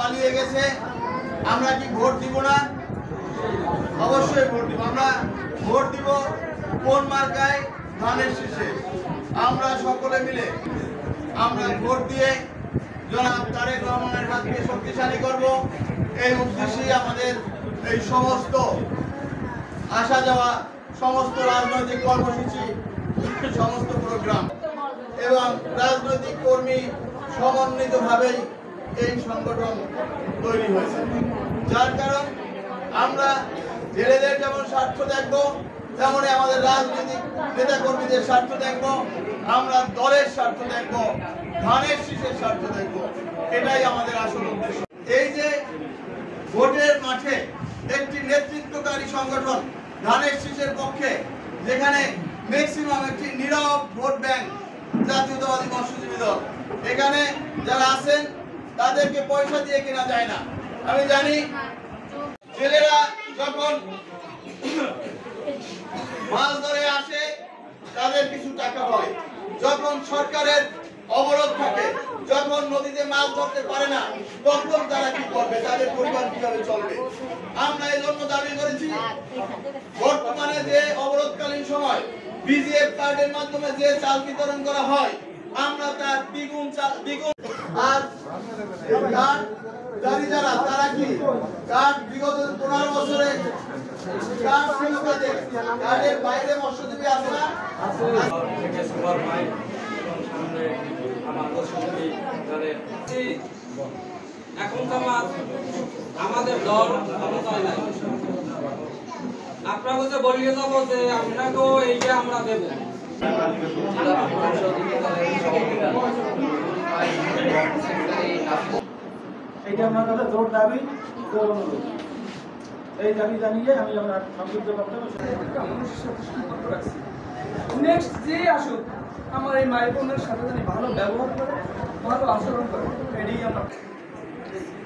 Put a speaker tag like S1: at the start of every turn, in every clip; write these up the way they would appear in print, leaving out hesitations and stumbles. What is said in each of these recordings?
S1: পালিয়ে গেছে, আমরা কি ভোট দিব না? অবশ্যই ভোট দিব। আমরা ভোট দিব কোন মার্কায়? ধানের শীষে। আমরা সকলে মিলে আমরা ভোট দিয়ে জনাব তারেক রহমানের হাতকে শক্তিশালী করব। এই উদ্দেশ্যেই আমাদের এই সমস্ত আসা যাওয়া, সমস্ত রাজনৈতিক কর্মসূচি, সমস্ত প্রোগ্রাম এবং রাজনৈতিক কর্মী সমন্বিতভাবেই এই সংগঠন তৈরি হয়েছে। যার কারণ আমরা জেলেদের যেমন স্বার্থ দেখব, তেমনি আমাদের রাজনৈতিক নেতাকর্মীদের স্বার্থ দেখব, আমরা দলের স্বার্থ দেখব, ধানের শীষের স্বার্থ দেখব। এটাই আমাদের আসল উদ্দেশ্য। এই যে ভোটের মাঠে একটি নেতৃত্বকারী সংগঠন ধানের শীষের পক্ষে, যেখানে ম্যাক্সিমাম একটি নীরব ভোট ব্যাংক জাতীয়তাবাদী মৎস্যজীবী দল, এখানে যারা আছেন তাদেরকে পয়সা দিয়ে কেনা যায় না। আমি জানি ছেলেরা যখন মাছ ধরে আসে তাদের কিছু টাকা হয়, যখন সরকারের অবরোধ থাকে, যখন নদীতে মাছ ধরতে পারে না, তখন তারা কি করবে? তাদের পরিবার কিভাবে চলবে? আমরা এই জন্য দাবি করেছি, বর্তমানে যে অবরোধকালীন সময় বিজিএফ কার্ডের মাধ্যমে যে চাল বিতরণ করা হয়, আমরা তার দ্বিগুণ আর কার্ড জারি যারা, তারা কি কার্ড বিগত 15 বছরে কার্ড ছিল কাদের? কার্ডের বাইরে মৎস্যজীবী আছে না?
S2: এখন তো আমাদের দল ক্ষমতায় নাই, আপনাকে যে বলিয়ে যাবো যে আপনাকেও এইটা আমরা দেব।
S3: এইটা আমার কাছে জোর দাবি, জোর অনুরোধ। এই দাবি জানিয়ে আমি আমার সংক্ষিপ্ত বক্তব্য
S4: রাখছি। নেক্সট যে আসুক, আমার এই মায়ের বোনের সাথে জানি ভালো ব্যবহার করে, ভালো আচরণ করে, এটাই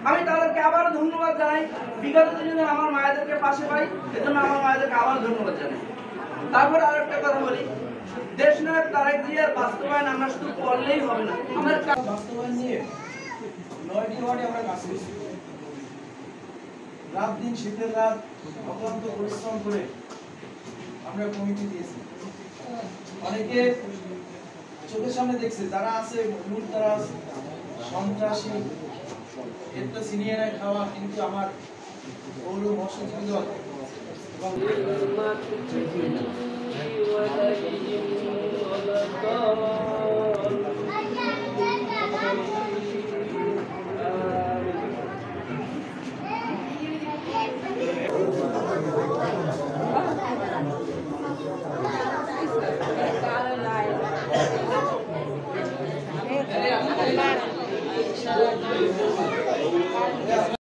S4: আমি তাদেরকে আবার ধন্যবাদ জানাই। বিগত দিনে আমার মায়েদেরকে পাশে পাই, এজন্য আমার মায়েদেরকে আবার ধন্যবাদ জানাই। তারপরে আরেকটা কথা বলি, দেশ নায়ক তারেক জিয়ার বাস্তবায়ন আমরা শুধু করলেই হবে না, আমরা
S3: বাস্তবায়ন নিয়ে 9টি ওয়ার্ডে আমরা কাজ করছি। রাত দিন, শীতের রাত অক্লান্ত পরিশ্রম করে আমরা কমিটি দিয়েছি। অনেকে চোখের সামনে দেখছে, যারা আছে মূল তারা সন্ত্রাসী, একটা সিনিয়র খাওয়া, কিন্তু আমার পৌর মৎস্যজীবী দল এবং